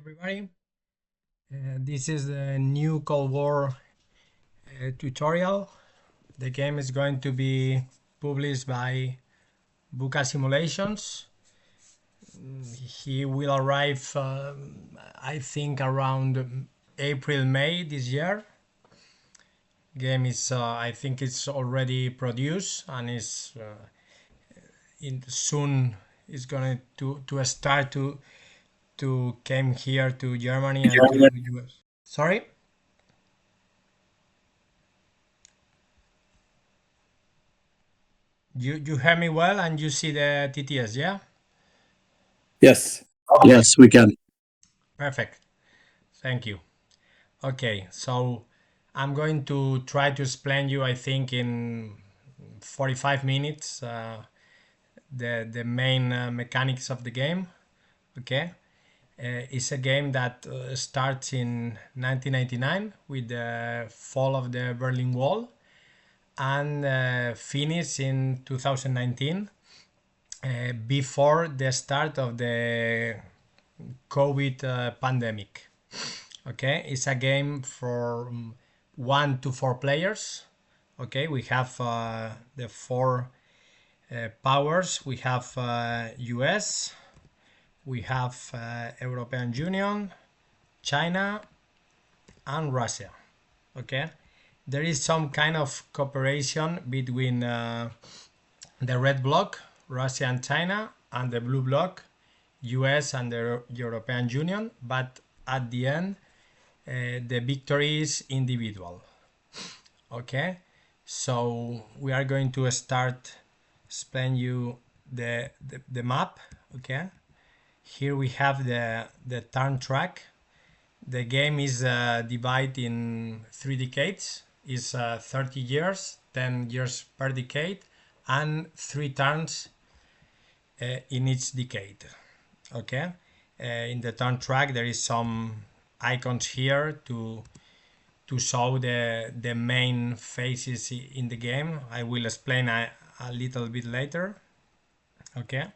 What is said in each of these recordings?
everybody. This is the new Cold War tutorial. The game is going to be published by Buka Simulations. He will arrive, I think, around April, May this year. Game is, I think, it's already produced and is soon is going to start to came here to Germany and to US. Sorry. You hear me well and you see the TTS, yeah? Yes. Yes, we can. Perfect. Thank you. Okay, so I'm going to try to explain you, I think, in 45 minutes the main mechanics of the game. Okay, it's a game that starts in 1999 with the fall of the Berlin Wall and finishes in 2019 before the start of the COVID pandemic. Okay, it's a game for 1 to 4 players. Okay, we have the four powers. We have US, we have European Union, China, and Russia. Okay, there is some kind of cooperation between the red bloc, Russia and China, and the blue bloc, US and the European Union, but at the end the victory is individual. Okay, so we are going to start explain you the map. Okay, here we have the turn track. The game is divided in 3 decades. Is 30 years, 10 years per decade, and 3 turns in each decade. Okay, in the turn track there is some icons here to show the main phases in the game. I will explain a little bit later. Okay,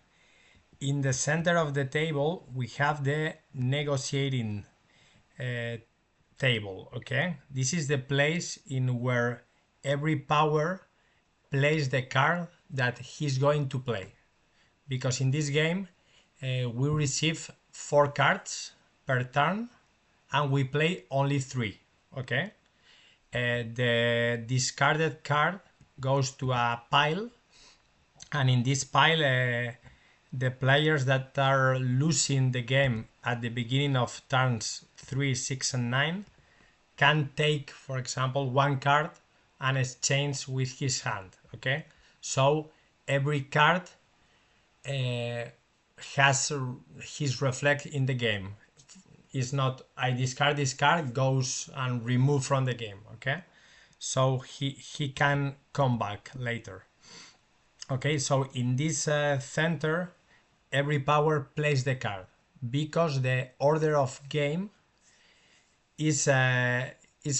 in the center of the table we have the negotiating table. Okay, this is the place in where every power plays the card that he's going to play, because in this game we receive 4 cards per turn and we play only 3. Okay, the discarded card goes to a pile, and in this pile the players that are losing the game at the beginning of turns 3, 6 and 9 can take, for example, 1 card and exchange with his hand. Okay, so every card has his reflect in the game. It's not I discard this card, goes and remove from the game. Okay, so he can come back later. Okay, so in this center every power plays the card because the order of game is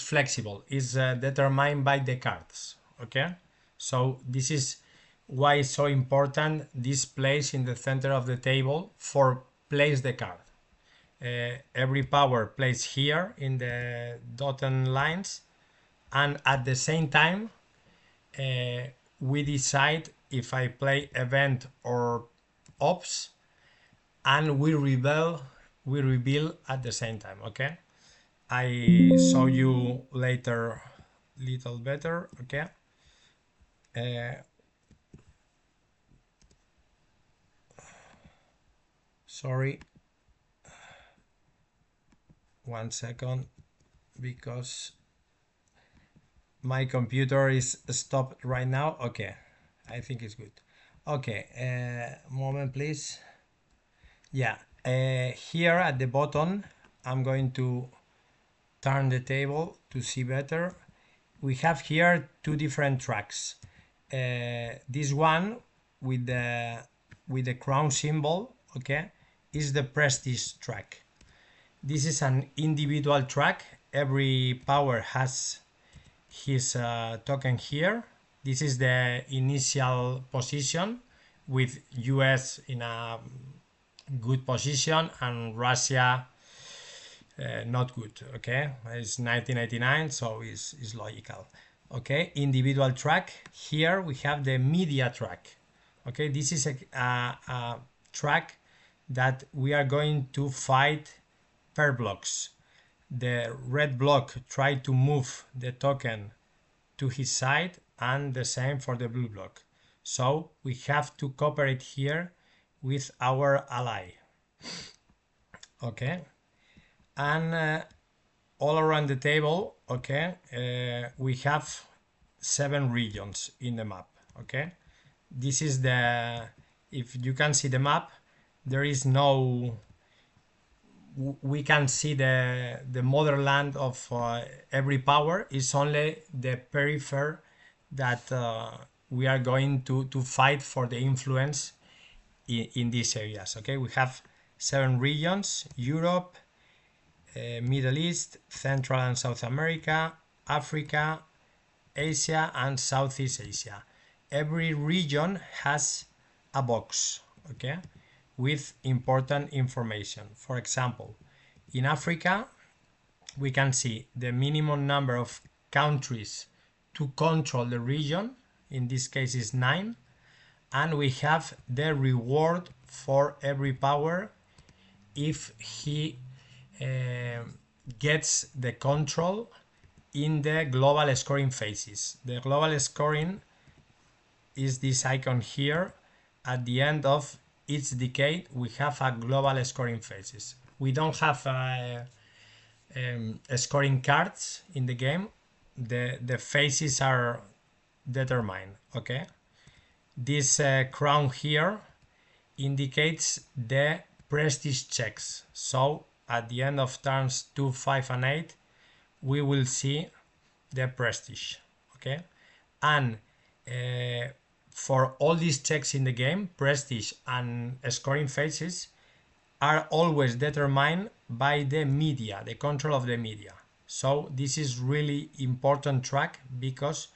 flexible, is determined by the cards. Okay, so this is why it's so important this place in the center of the table for place the card. Every power plays here in the dotted lines, and at the same time we decide if I play event or ops, and we reveal at the same time. Okay, I show you later little better. Okay, sorry, 1 second, because my computer is stopped right now. Okay, I think it's good. Okay, moment please. Yeah, here at the bottom I'm going to turn the table to see better. We have here 2 different tracks. This one with the crown symbol, okay, is the prestige track. This is an individual track. Every power has his token here. This is the initial position with US in a good position and Russia not good. Okay, it's 1999, so it's logical. Okay, individual track. Here we have the media track. Okay, this is a track that we are going to fight per blocks. The red block try to move the token to his side, and the same for the blue block. So we have to cooperate here with our ally. Okay, and all around the table, okay, we have 7 regions in the map. Okay, this is the, if you can see the map, there is no, we can see the motherland of every power. Is only the periphery that we are going to fight for the influence in these areas. Okay, we have 7 regions: Europe, Middle East, Central and South America, Africa, Asia, and Southeast Asia. Every region has a box, okay, with important information. For example, in Africa, we can see the minimum number of countries to control the region. In this case is 9, and we have the reward for every power if he gets the control in the global scoring phases. The global scoring is this icon here. At the end of each decade, we have a global scoring phases. We don't have scoring cards in the game. The phases are determined. Okay, this crown here indicates the prestige checks. So at the end of turns 2, 5, and 8, we will see the prestige. Okay, and for all these checks in the game, prestige and scoring phases are always determined by the media, the control of the media. So this is really important track because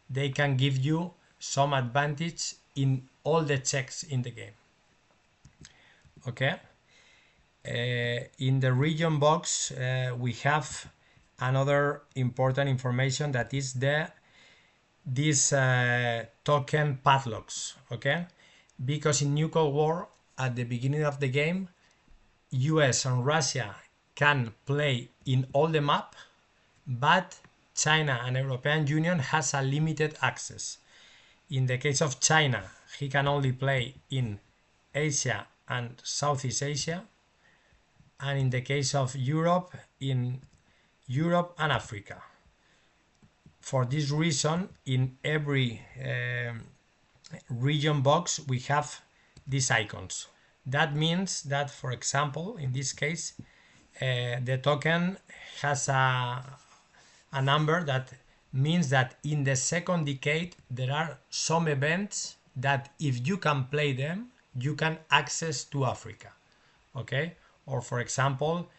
they can give you some advantage in all the checks in the game. Okay, in the region box we have another important information, that is this token padlocks. Okay, because in New Cold War at the beginning of the game, US and Russia can play in all the map, but China and European Union has a limited access. In the case of China, he can only play in Asia and Southeast Asia, and in the case of Europe, in Europe and Africa. For this reason, in every region box we have these icons. That means that, for example, in this case, the token has a number that means that in the second decade there are some events that if you can play them, you can access to Africa. Okay, or for example,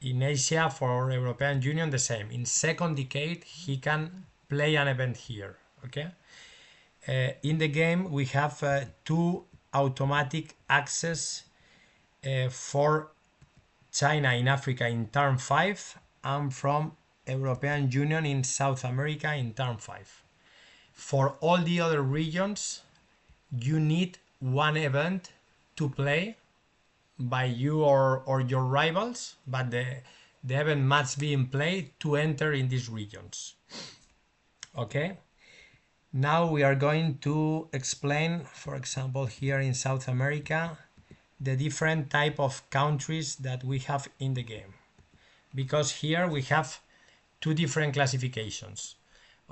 in Asia for European Union, the same. In second decade, he can play an event here. Okay, in the game we have 2 automatic access for China in Africa in turn 5, and from European Union in South America in turn 5. For all the other regions, you need 1 event to play by you or your rivals, but the event must be in play to enter in these regions. Okay, now we are going to explain, for example, here in South America, the different type of countries that we have in the game, because here we have 2 different classifications.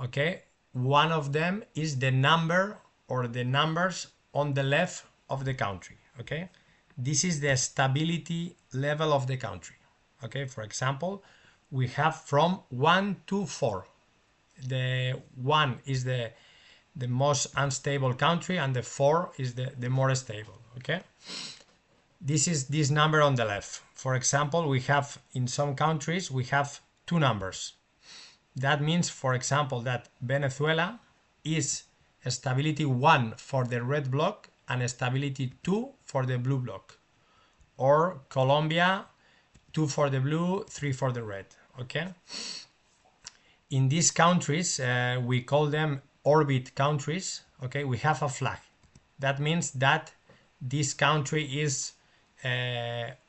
Okay, one of them is the number or the numbers on the left of the country. Okay, this is the stability level of the country. Okay, for example, we have from 1 to 4. The 1 is the most unstable country, and the 4 is the more stable. Okay, this is this number on the left. For example, we have in some countries we have 2 numbers. That means, for example, that Venezuela is stability 1 for the red block and stability 2 for the blue block. Or Colombia 2 for the blue, 3 for the red. Okay. In these countries, we call them orbit countries. Okay, we have a flag. That means that this country is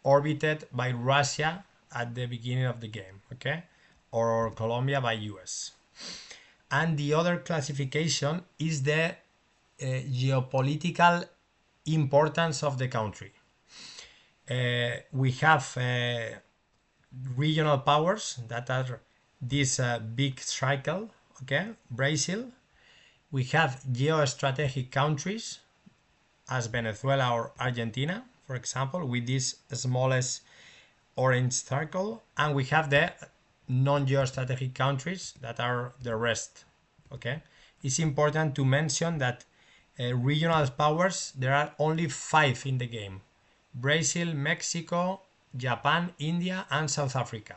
orbited by Russia at the beginning of the game. Okay, or Colombia by US. And the other classification is the geopolitical importance of the country. We have regional powers that are this big cycle. Okay, Brazil. We have geostrategic countries as Venezuela or Argentina, for example, with this smallest orange circle, and we have the non-geostrategic countries that are the rest. Okay, it's important to mention that regional powers, there are only 5 in the game: Brazil, Mexico, Japan, India, and South Africa.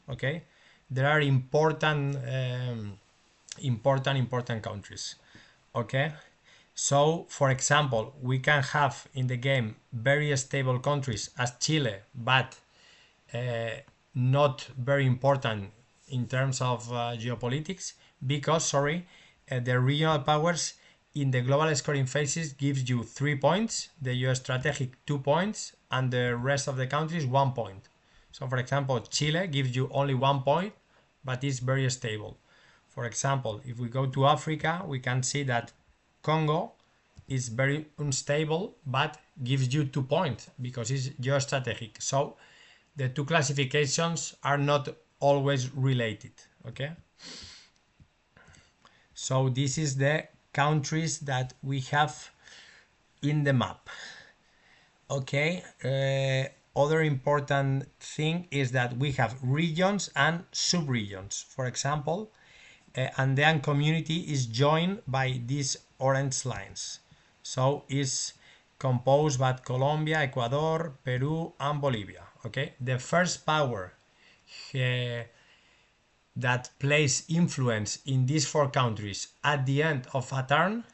Okay, there are important countries. Okay, so for example, we can have in the game very stable countries as Chile, but not very important in terms of geopolitics, because the regional powers in the global scoring phases gives you 3 points, the US strategic 2 points, and the rest of the countries 1 point. So for example, Chile gives you only 1 point, but is very stable. For example, if we go to Africa, we can see that Congo is very unstable, but gives you 2 points because it's geostrategic. So the two classifications are not always related. Okay, so this is the countries that we have in the map. Okay, other important thing is that we have regions and sub-regions. For example, Andean community is joined by these orange lines, so is composed by Colombia, Ecuador, Peru, and Bolivia. Okay, the first power that plays influence in these 4 countries at the end of a turn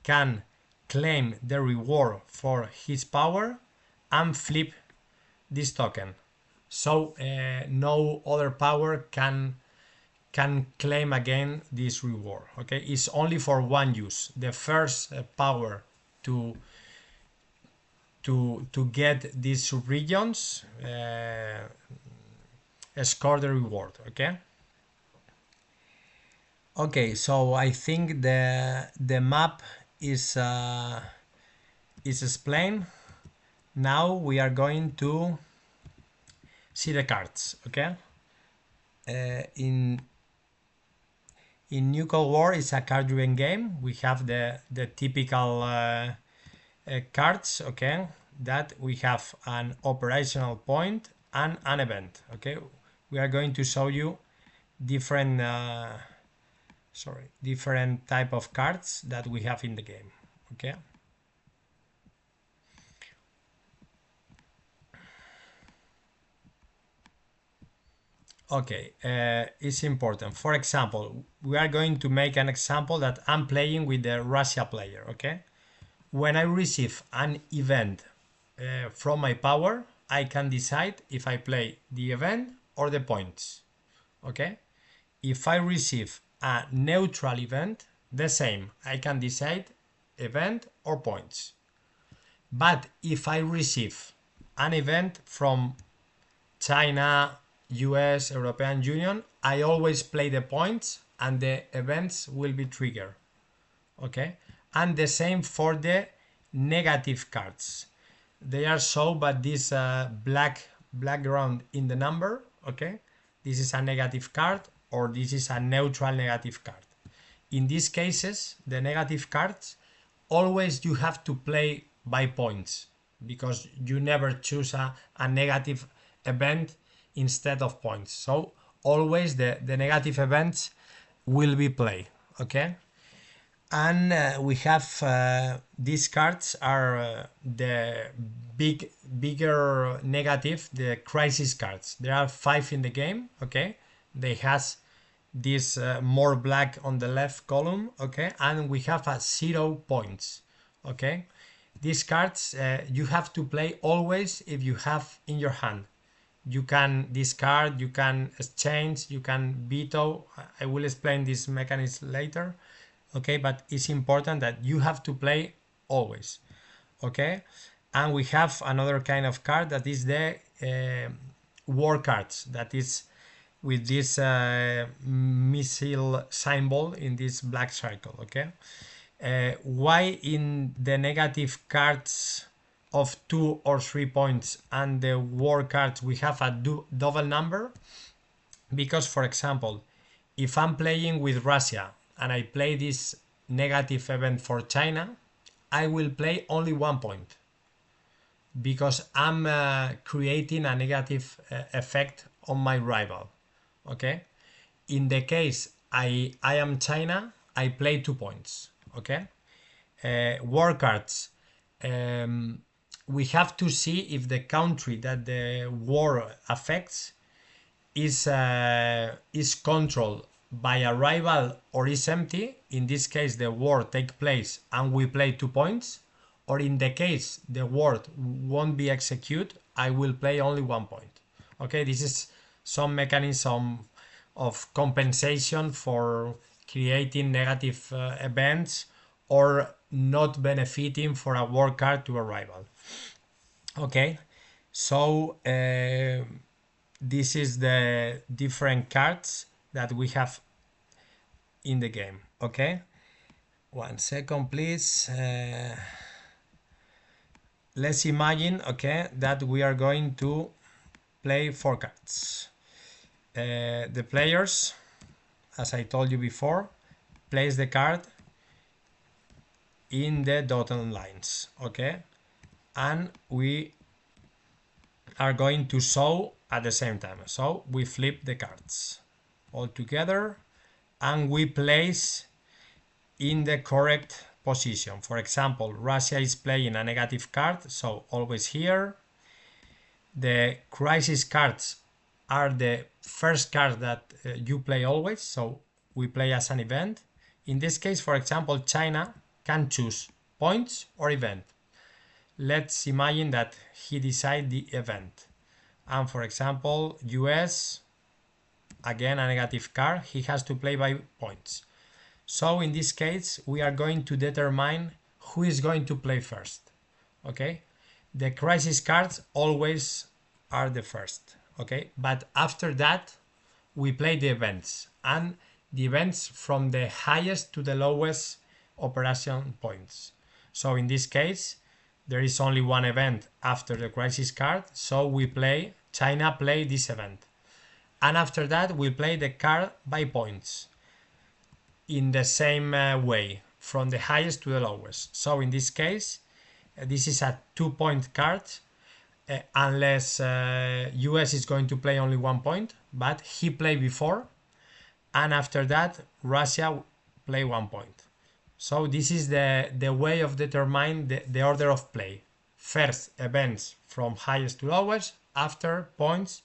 can claim the reward for his power and flip this token. So no other power can claim again this reward. Okay, it's only for one use. The first power to get these sub-regions score the reward. Okay. Okay, so I think the map is explained. Now we are going to see the cards. Okay. In New Cold War, it's a card-driven game. We have the typical cards. Okay, that we have an operational point and an event. Okay, we are going to show you different different type of cards that we have in the game. Okay, it's important. For example, we are going to make an example that I'm playing with the Russia player. Okay, when I receive an event from my power, I can decide if I play the event or the points. Okay, if I receive a neutral event, the same, I can decide event or points. But if I receive an event from China, US, European Union, I always play the points and the events will be triggered. Okay, and the same for the negative cards. They are shown by this black background in the number. Okay, this is a negative card, or this is a neutral negative card. In these cases, the negative cards, always you have to play by points, because you never choose a negative event instead of points. So always the negative events will be played. Okay, and we have these cards are the bigger negative, the crisis cards. There are 5 in the game. Okay, they has this more black on the left column. Okay, and we have a 0 points. Okay, these cards you have to play always if you have in your hand, You can discard, you can exchange, you can veto. I will explain this mechanism later. Okay, but it's important that you have to play always. Okay, and we have another kind of card that is the war cards, that is with this missile symbol in this black circle. Okay, why in the negative cards of 2 or 3 points and the war cards we have a double number? Because, for example, if I'm playing with Russia and I play this negative event for China, I will play only 1 point because I'm creating a negative effect on my rival. Okay, in the case I am China, I play 2 points. Okay, war cards. We have to see if the country that the war affects is controlled by a rival or is empty. In this case, the war take place and we play 2 points. Or in the case the war won't be executed, I will play only 1 point. Okay, this is some mechanism of compensation for creating negative events or not benefiting for a war card to a rival. Okay, so this is the different cards that we have in the game. Okay, 1 second please. Let's imagine, okay, that we are going to play 4 cards. The players, as I told you before, place the card in the dotted lines. Okay, and we are going to show at the same time. So we flip the cards all together and we place in the correct position. For example, Russia is playing a negative card, so always here. The crisis cards are the first card that you play always, so we play as an event. In this case, for example, China can choose points or event. Let's imagine that he decides the event. And for example, US, again a negative card, he has to play by points. So in this case, we are going to determine who is going to play first. Okay, the crisis cards always are the first. Okay, but after that, we play the events, and the events from the highest to the lowest operation points. So in this case, there is only one event after the crisis card, so we play, China play this event. And after that, we play the card by points in the same way, from the highest to the lowest. So in this case, this is a 2-point card, unless US is going to play only 1 point, but he played before, and after that, Russia play 1 point. So this is the way of determine the order of play. First, events from highest to lowest, after points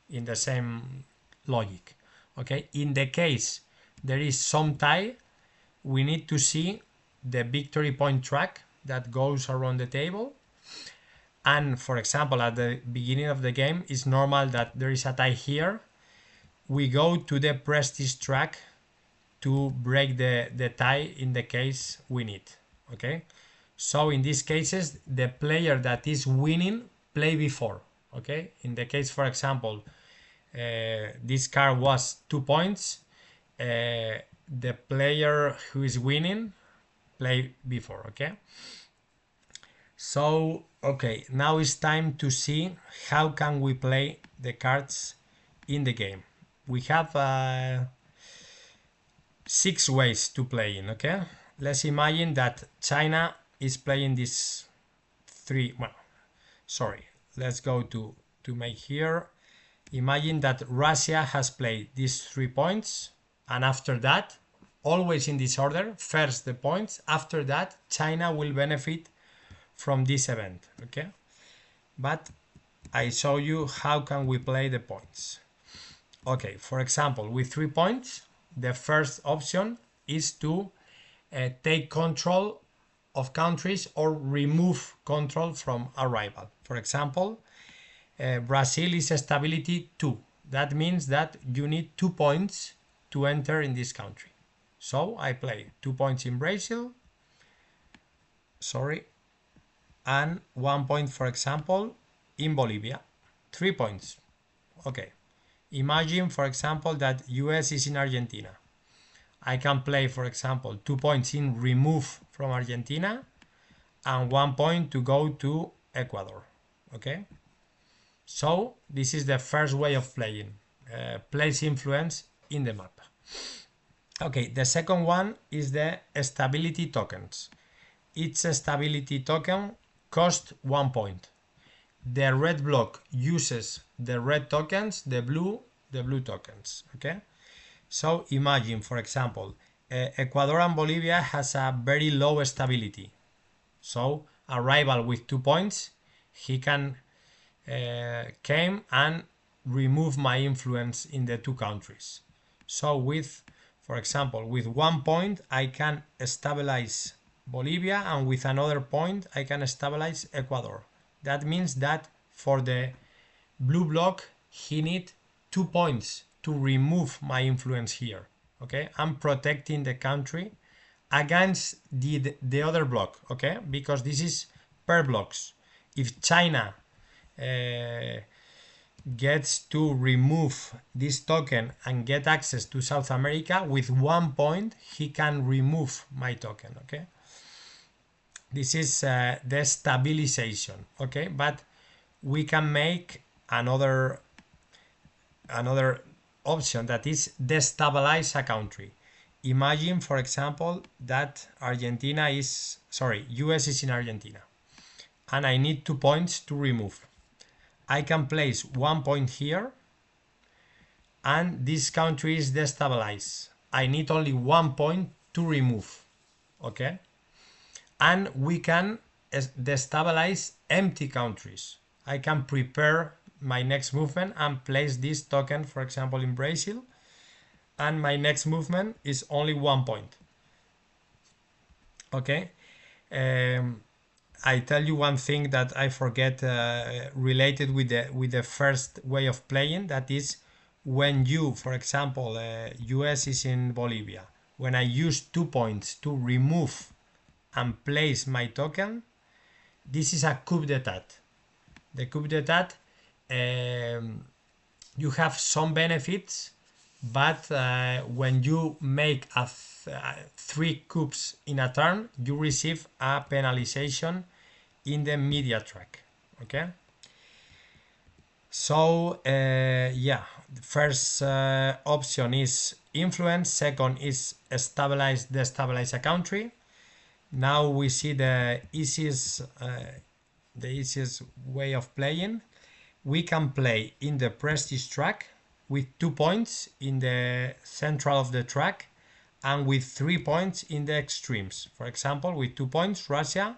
in the same logic. Okay, in the case there is some tie, we need to see the victory point track that goes around the table. And for example, at the beginning of the game, it's normal that there is a tie here. We go to the prestige track to break the tie in the case we need. Okay, so in these cases, the player that is winning play before. Okay, in the case, for example, this card was 2 points, the player who is winning play before. Okay, so okay, now it's time to see how can we play the cards in the game. We have 6 ways to play in. Okay, let's imagine that China is playing this 3, well, sorry, let's go to make here. Imagine that Russia has played these 3 points, and after that, always in this order, first the points, after that China will benefit from this event. Okay, but I show you how can we play the points. Okay, for example, with 3 points, the first option is to take control of countries or remove control from a rival. For example, Brazil is stability 2. That means that you need 2 points to enter in this country. So I play 2 points in Brazil, sorry, and 1 point, for example, in Bolivia. 3 points. Okay. Imagine, for example, that US is in Argentina. I can play, for example, 2 points in remove from Argentina and 1 point to go to Ecuador. Okay. So this is the first way of playing. Place influence in the map. Okay, the second one is the stability tokens. Each stability token costs 1 point. The red block uses the red tokens, the blue tokens. Okay, so imagine, for example, Ecuador and Bolivia has a very low stability. So a rival with 2 points, he can came and remove my influence in the two countries. So with, for example, with 1 point I can stabilize Bolivia, and with another point I can stabilize Ecuador. That means that for the blue block he need 2 points to remove my influence here. Okay, I'm protecting the country against the other block. Okay, because this is per blocks. If China gets to remove this token and get access to South America, with 1 point he can remove my token. Okay, this is the stabilization. Okay, but we can make another option, that is destabilize a country. Imagine, for example, that US is in Argentina and I need 2 points to remove. I can place 1 point here and this country is destabilized. I need only 1 point to remove. Okay, and we can destabilize empty countries. I can prepare my next movement and place this token, for example, in Brazil, and my next movement is only 1 point. Okay, I tell you one thing that I forget related with the first way of playing. That is, when you, for example, US is in Bolivia. When I use 2 points to remove and place my token, this is a coup d'etat. The coup d'etat, you have some benefits, but when you make 3 coups in a turn, you receive a penalization in the media track. Okay, so yeah, the first option is influence, second is destabilize a country. Now we see the easiest way of playing. We can play in the prestige track with 2 points in the central of the track and with 3 points in the extremes. For example, with 2 points, Russia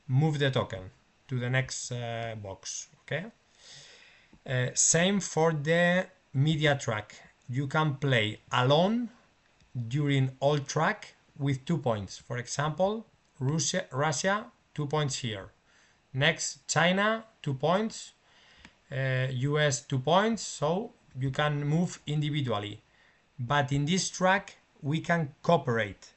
move the token to the next box. Okay, same for the media track. You can play alone during all track with 2 points. For example, Russia 2 points here. Next, China 2 points, US 2 points. So you can move individually, but in this track we can cooperate.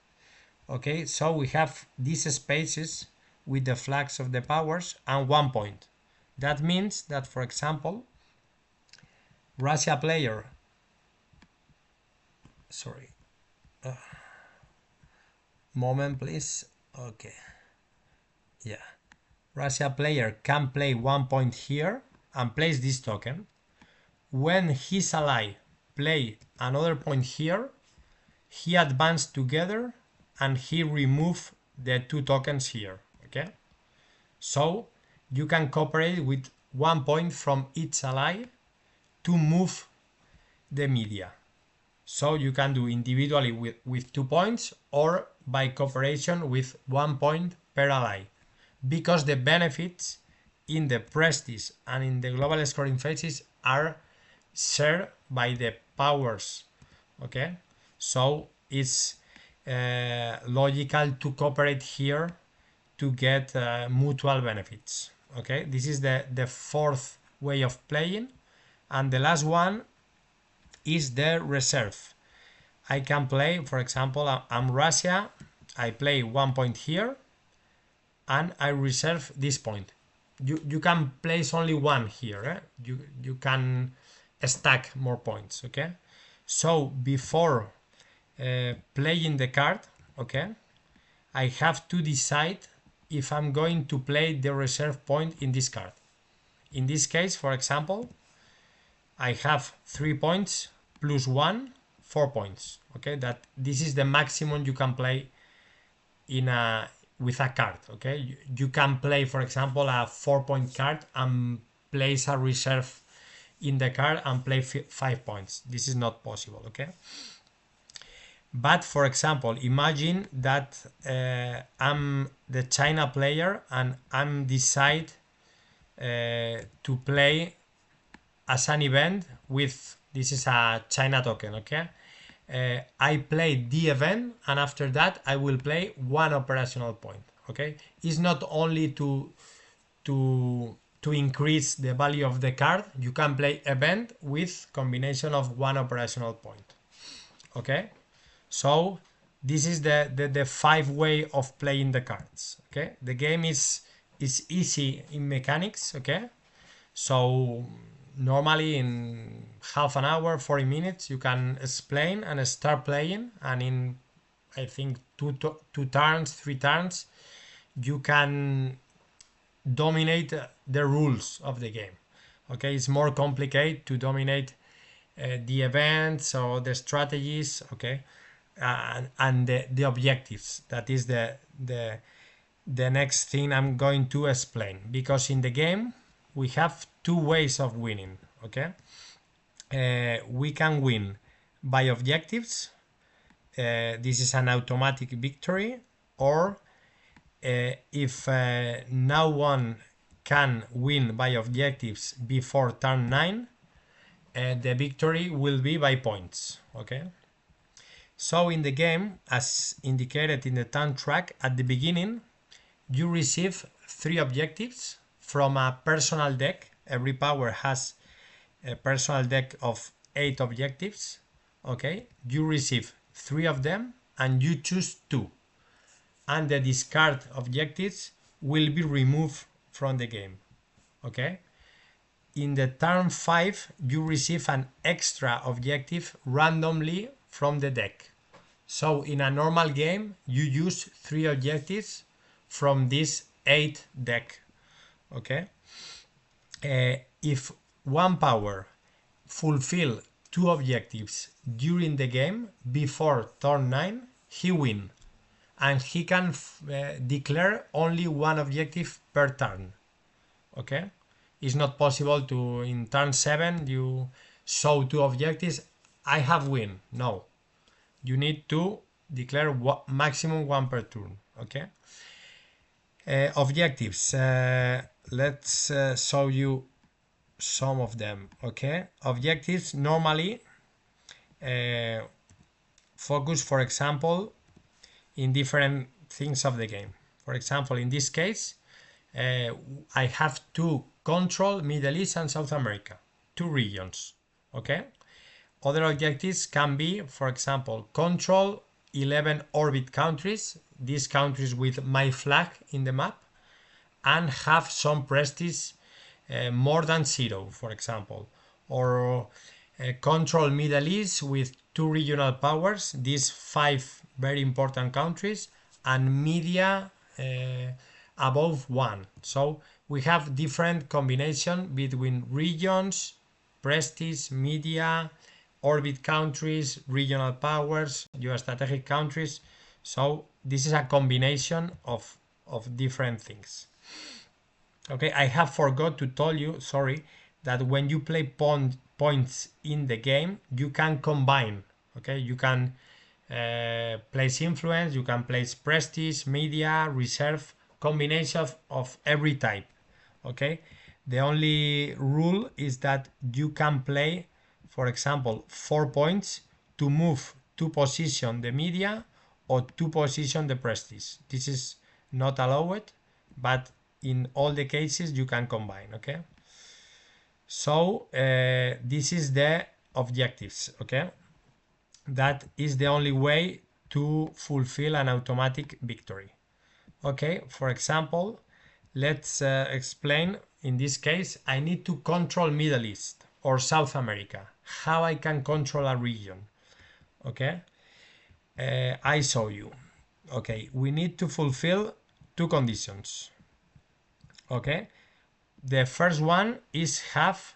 Okay, so we have these spaces with the flags of the powers and 1 point. That means that, for example, Russia player, sorry, moment please. Okay, yeah, Russia player can play 1 point here and place this token. When his ally play another point here, he advanced together and he remove the 2 tokens here. Okay, so you can cooperate with 1 point from each ally to move the media. So you can do individually with 2 points or by cooperation with 1 point per ally, because the benefits in the prestige and in the global scoring phases are shared by the powers. Okay, so it's logical to cooperate here to get mutual benefits. Okay, this is the fourth way of playing. And the last one is the reserve. I can play, for example, I'm Russia, I play 1 point here and I reserve this point. You can place only one here. You can stack more points. Okay, so before playing the card, okay, I have to decide if I'm going to play the reserve point in this card. In this case, for example, I have 3 points plus 1, 4 points. Okay, that this is the maximum you can play in a with a card. Okay, you can play, for example, a 4 point card and place a reserve in the card and play 5 points. This is not possible. Okay, but for example, imagine that I'm the China player and I'm decide to play as an event with, this is a China token. Okay, I play the event and after that I will play one operational point. Okay, it's not only to increase the value of the card. You can play event with combination of one operational point. Okay, so this is the 5 way of playing the cards. Okay, the game is easy in mechanics. Okay, so normally in half an hour, 40 minutes, you can explain and start playing, and in I think two turns, 3 turns, you can dominate the rules of the game. Okay, it's more complicated to dominate the events or the strategies. Okay, and the objectives. That is the next thing I'm going to explain, because in the game we have 2 ways of winning. Okay, we can win by objectives. This is an automatic victory, or if no one can win by objectives before turn 9, the victory will be by points. Okay, so in the game, as indicated in the turn track at the beginning, you receive 3 objectives from a personal deck. Every power has a personal deck of 8 objectives. Okay, you receive 3 of them and you choose 2, and the discard objectives will be removed from the game. Okay, in the turn 5 you receive an extra objective randomly from the deck. So in a normal game you use 3 objectives from this 8 deck. Okay, if one power fulfill 2 objectives during the game before turn 9, he win, and he can declare only one objective per turn. Okay, it's not possible to in turn 7 you show 2 objectives, I have win. No, you need to declare maximum 1 per turn. Okay, objectives, let's show you some of them. Okay, objectives normally focus, for example, in different things of the game. For example, in this case, I have to control Middle East and South America, 2 regions. Okay, other objectives can be, for example, control 11 orbit countries, these countries with my flag in the map, and have some prestige more than 0, for example, or control Middle East with 2 regional powers, these 5 very important countries, and media above 1. So we have different combination between regions, prestige, media, orbit countries, regional powers, geostrategic countries. So this is a combination of different things. Okay, I have forgot to tell you, sorry, that when you play points in the game, you can combine. Okay, you can place influence, you can place prestige, media, reserve, combination of every type. Okay, the only rule is that you can play, for example, 4 points to move to position the media or to position the prestige. This is not allowed, but in all the cases you can combine. Okay, So this is the objectives, okay? That is the only way to fulfill an automatic victory. Okay, for example, let's explain. In this case, I need to control Middle East or South America. How I can control a region? Okay, I show you. Okay, we need to fulfill two conditions. Okay, the first one is have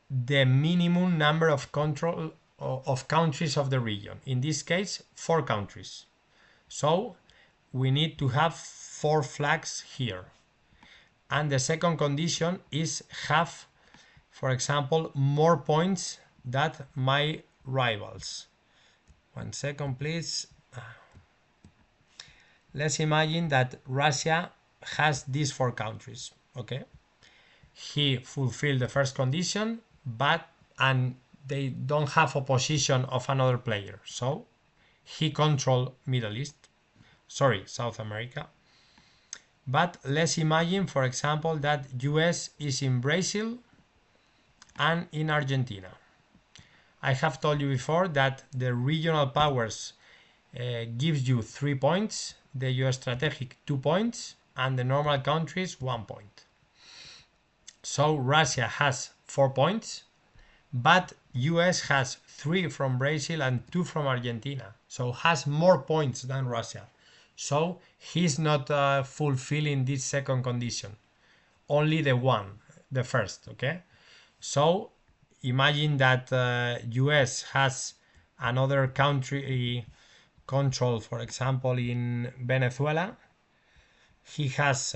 the minimum number of control of countries of the region. In this case, 4 countries. So we need to have 4 flags here. And the second condition is have, for example, more points than my rivals. 1 second, please. Let's imagine that Russia has these 4 countries. Okay, he fulfilled the first condition, and they don't have opposition of another player, so he control Middle East, sorry, South America. But let's imagine, for example, that US is in Brazil and in Argentina. I have told you before that the regional powers gives you 3 points, the geostrategic 2 points, and the normal countries 1 point. So Russia has 4 points, but US has 3 from Brazil and 2 from Argentina, so has more points than Russia. So he's not fulfilling this second condition, only the first. Okay, so imagine that US has another country control, for example, in Venezuela. He has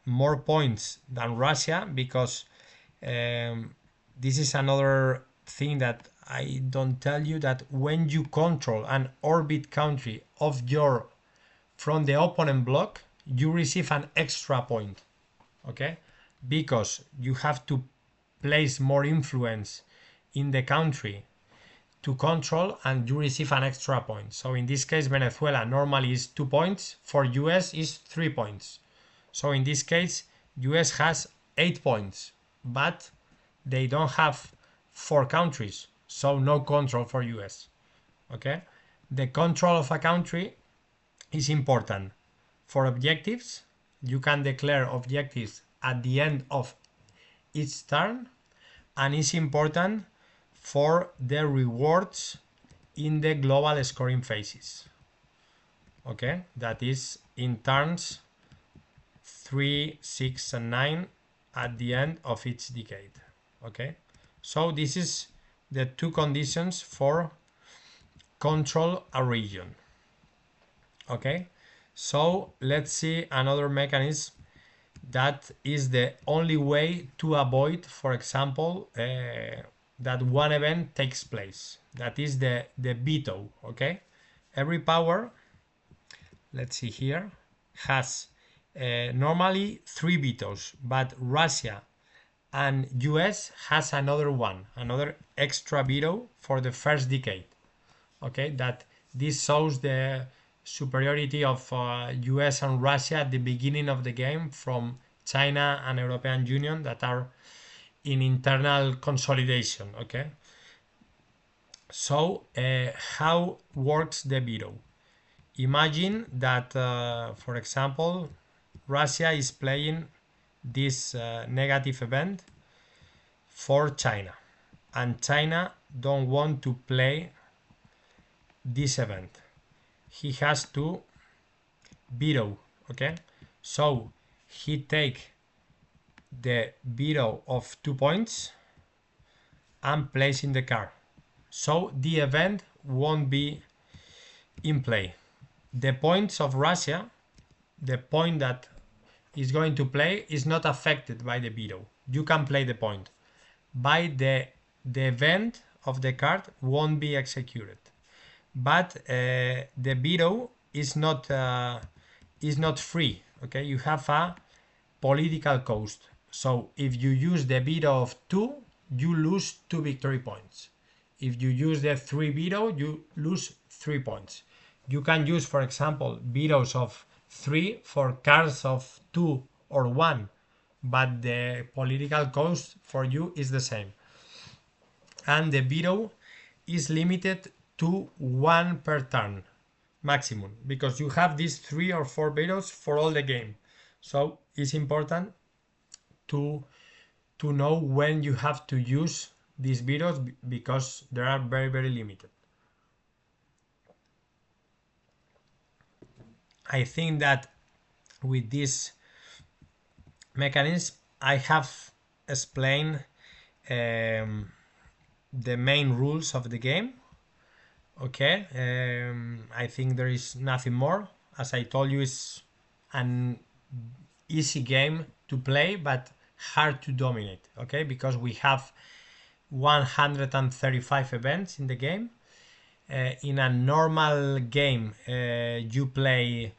more points than Russia because this is another thing that I don't tell you, that when you control an orbit country from the opponent block, you receive an extra point. Okay, because you have to place more influence in the country to control, and you receive an extra point. So in this case, Venezuela normally is 2 points, for US is 3 points. So in this case, US has 8 points, but they don't have 4 countries, so no control for US. Okay, the control of a country is important for objectives. You can declare objectives at the end of each turn, and it's important for the rewards in the global scoring phases. Okay, that is in turns 3, 6, and 9 at the end of each decade. Okay, so this is the 2 conditions for control a region. Okay, so let's see another mechanism that is the only way to avoid, for example, that one event takes place. That is the veto. Okay, every power, let's see here, has normally 3 vetoes, but Russia and US has another extra veto for the first decade. Okay, that this shows the superiority of US and Russia at the beginning of the game from China and European Union that are in internal consolidation. Okay, so how works the veto? Imagine that for example, Russia is playing this negative event for China, and China don't want to play this event. He has to veto. Okay, so he take the veto of 2 points and place in the card, so the event won't be in play. The points of Russia, the point that is going to play, is not affected by the veto. You can play the point, by the event of the card won't be executed, but the veto is not free. Okay, you have a political cost. So if you use the veto of 2, you lose 2 victory points. If you use the 3 veto, you lose 3 points. You can use, for example, vetoes of 3 for cards of 2 or 1, but the political cost for you is the same. And the veto is limited to one per turn maximum, because you have these 3 or 4 vetoes for all the game. So it's important to know when you have to use these vetoes, because they are very, very limited. I think that with this mechanism I have explained the main rules of the game. Okay, I think there is nothing more. As I told you, it's an easy game to play but hard to dominate, okay, because we have 135 events in the game. In a normal game, you play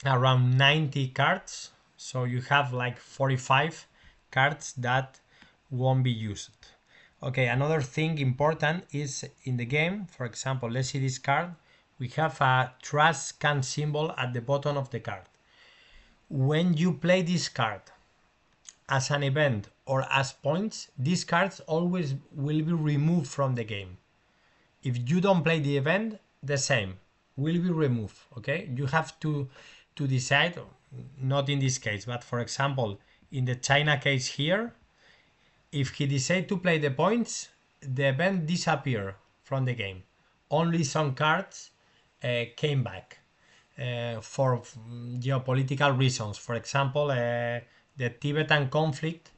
around 90 cards, so you have like 45 cards that won't be used. Okay, another thing important is in the game, for example, let's see this card. We have a trash can symbol at the bottom of the card. When you play this card as an event or as points, these cards always will be removed from the game. If you don't play the event, the same will be removed. Okay, you have to decide, not in this case, but for example in the China case here, if he decides to play the points, the event disappear from the game. Only some cards came back for geopolitical reasons. For example, the Tibetan conflict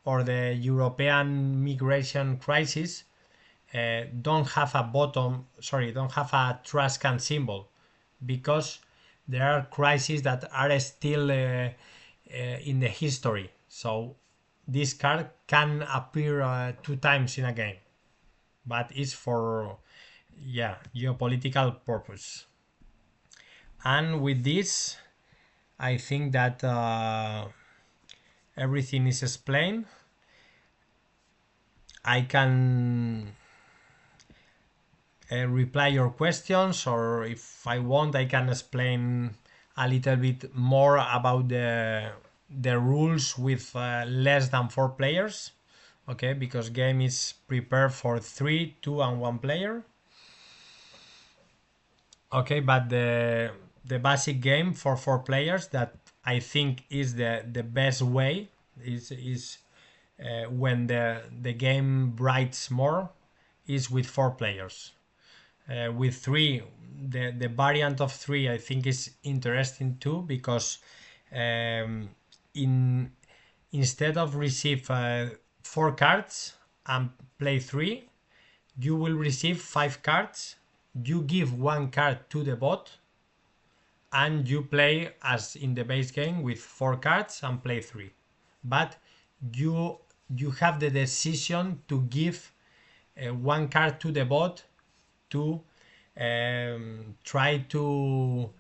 or the European migration crisis don't have a trash can symbol, because there are crises that are still in the history. So this card can appear 2 times in a game, but it's for geopolitical purpose. And with this, I think that everything is explained. I can reply your questions, or if I want, I can explain a little bit more about the rules with less than 4 players. Okay, because game is prepared for 3, 2 and 1 player. Okay, but the basic game for 4 players, that I think is the best way, is when the game brights more, is with 4 players. With 3, the variant of 3 I think is interesting too, because instead of receive 4 cards and play 3, you will receive 5 cards. You give 1 card to the bot, and you play as in the base game with 4 cards and play 3. But you have the decision to give 1 card to the bot to try to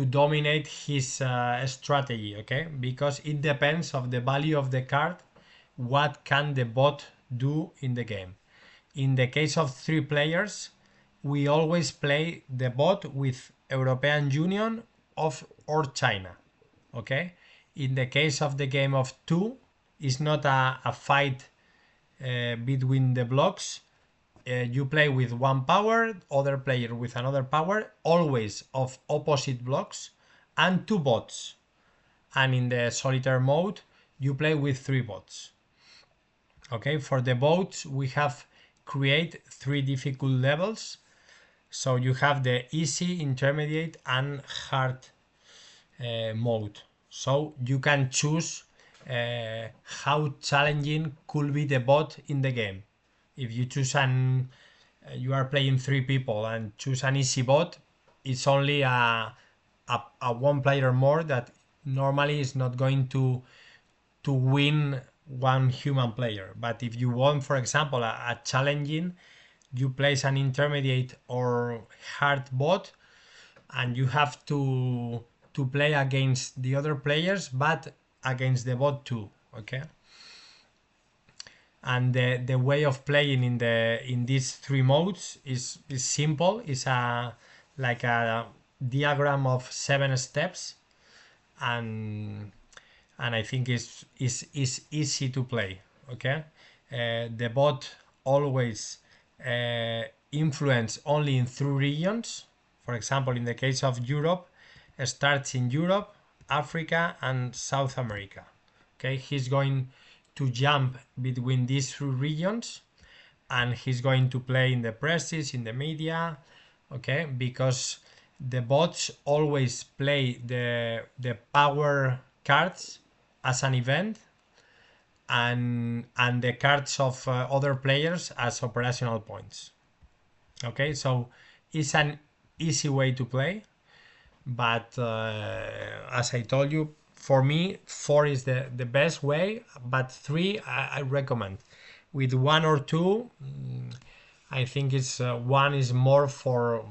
dominate his strategy. Okay, because it depends of the value of the card, what can the bot do in the game. In the case of 3 players, we always play the bot with European Union or China. Okay, in the case of the game of 2, it's not a fight between the blocks. You play with 1 power, other player with another power, always of opposite blocks, and 2 bots. And in the solitaire mode, you play with 3 bots. Okay, for the bots, we have create 3 difficult levels. So you have the easy, intermediate, and hard mode. So you can choose how challenging could be the bot in the game. If you choose you are playing 3 people and choose an easy bot, it's only a 1 player more that normally is not going to win 1 human player. But if you want, for example, a challenging, you place an intermediate or hard bot, and you have to play against the other players, but against the bot too. Okay, and the way of playing in these 3 modes is simple. It's like a diagram of 7 steps, and and I think is easy to play. Okay, the bot always influence only in three regions. For example, in the case of Europe, starts in Europe, Africa, and South America. Okay, he's going to jump between these three regions, and he's going to play in the presses, in the media. Okay, because the bots always play the power cards as an event, and the cards of other players as operational points. Okay, so it's an easy way to play, but as I told you, for me, four is the best way, but three I recommend. With one or two, I think it's one is more for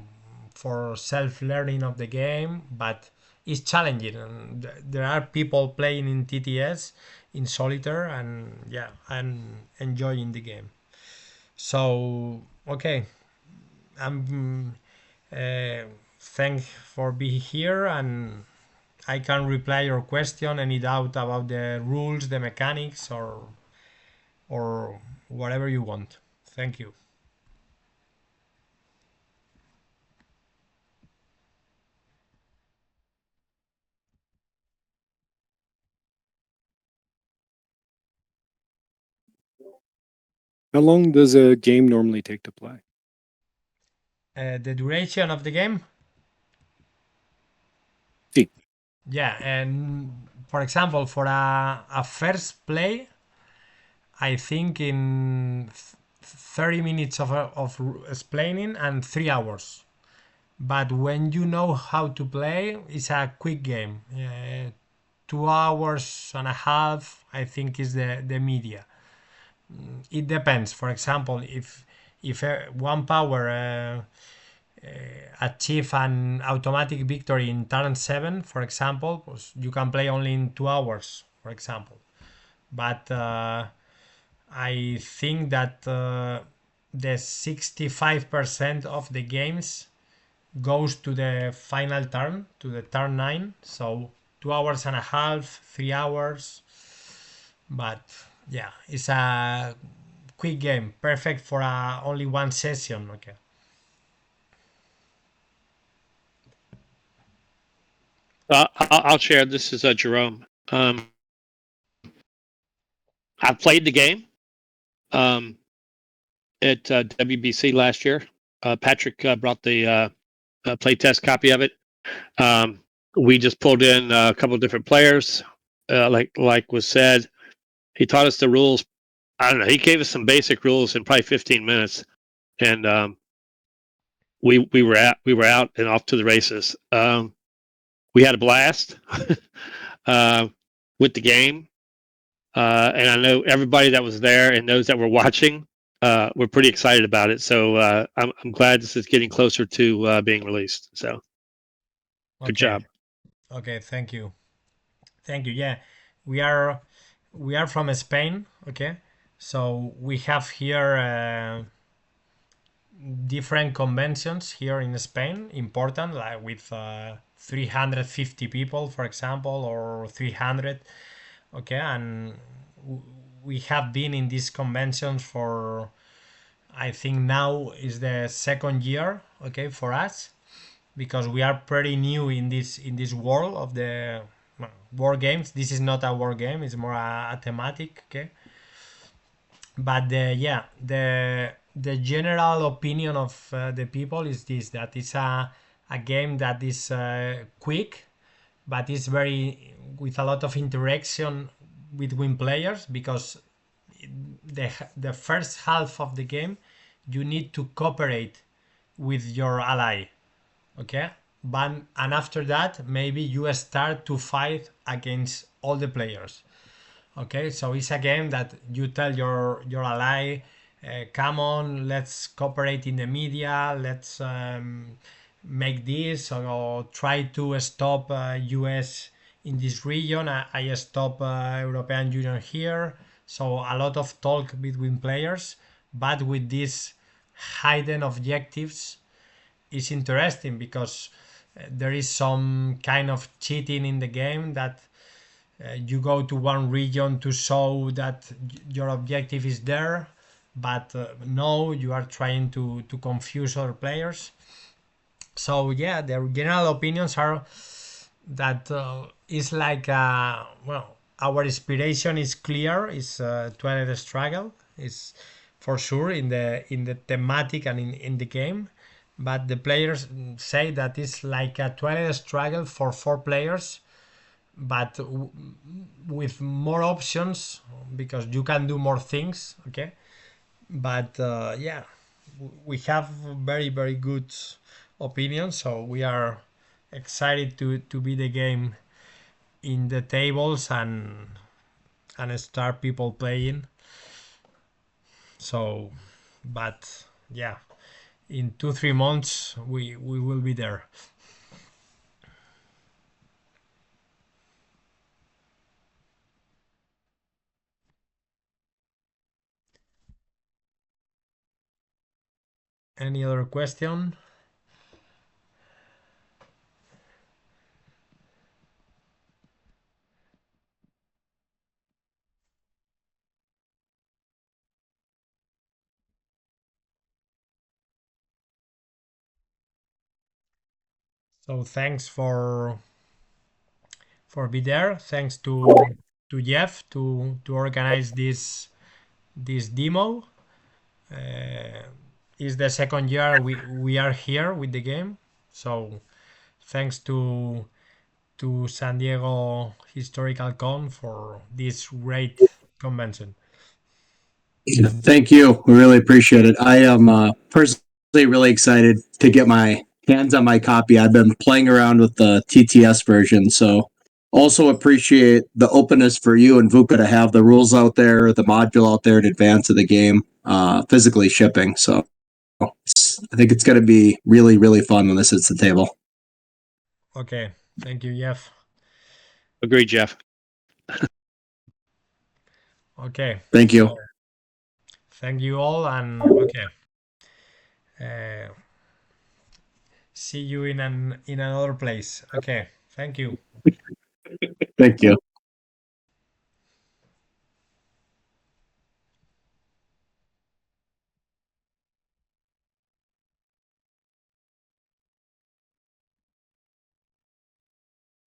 self learning of the game, but it's challenging. And there are people playing in TTS in solitaire, and yeah, I'm enjoying the game. So okay, I'm thank for being here, and I can reply your question. Any doubt about the rules, the mechanics, or whatever you want. Thank you. How long does a game normally take to play? The duration of the game. See. Yeah, and for example, for a first play, I think in 30 minutes of explaining and 3 hours. But when you know how to play, it's a quick game. 2 hours and a half, I think, is the media. It depends. For example, if one power achieve an automatic victory in turn 7, for example, you can play only in 2 hours, for example. But I think that the 65% of the games goes to the final turn, to the turn 9. So 2 hours and a half, 3 hours. But yeah, it's a quick game, perfect for only one session. Okay. I'll share. This is Jerome. I played the game at WBC last year. Patrick brought the playtest copy of it. We just pulled in a couple of different players. Like was said, he taught us the rules. I don't know. He gave us some basic rules in probably 15 minutes, and we were out and off to the races. We had a blast with the game. And I know everybody that was there and those that were watching were pretty excited about it. So I'm glad this is getting closer to being released. So good Okay. job. Okay. Thank you. Thank you. Yeah, we are we are from Spain. Okay, so we have here different conventions here in Spain, important, like with 350 people, for example, or 300. Okay, and we have been in these conventions for, I think now is the second year. Okay, for us, because we are pretty new in this world of the war games. This is not a war game; it's more a thematic. Okay, but the general opinion of the people is this, that it's a game that is quick, but it's very with a lot of interaction between players, because the first half of the game you need to cooperate with your ally. Okay, but and after that maybe you start to fight against all the players. Okay, so it's a game that you tell your ally, come on, let's cooperate in the media, let's make this, or try to stop US in this region. I stop European Union here. So a lot of talk between players, but with these hidden objectives is interesting, because there is some kind of cheating in the game that You go to one region to show that your objective is there, but no, you are trying to confuse other players. So yeah, the general opinions are that it's like well, our inspiration is clear. Is Twilight Struggle is for sure in the thematic and in the game, but the players say that it's like a Twilight Struggle for four players, but with more options because you can do more things. Okay, but yeah, we have very good opinions, so we are excited to be the game in the tables and start people playing. So, but yeah, in 2 3 months we will be there. Any other question? So thanks for be there. Thanks to Jeff to organize this demo. Uh, is the second year we are here with the game. So thanks to San Diego Historical Con for this great convention. Thank you. We really appreciate it. I am personally really excited to get my hands on my copy. I've been playing around with the TTS version, so also appreciate the openness for you and VUCA to have the rules out there, the module out there in advance of the game, physically shipping. So I think it's going to be really fun when this hits the table. Okay, thank you, Jeff. Agreed, Jeff. Thank Okay, you. so thank you all, and okay, uh, see you in another place. Okay, thank you. Thank you.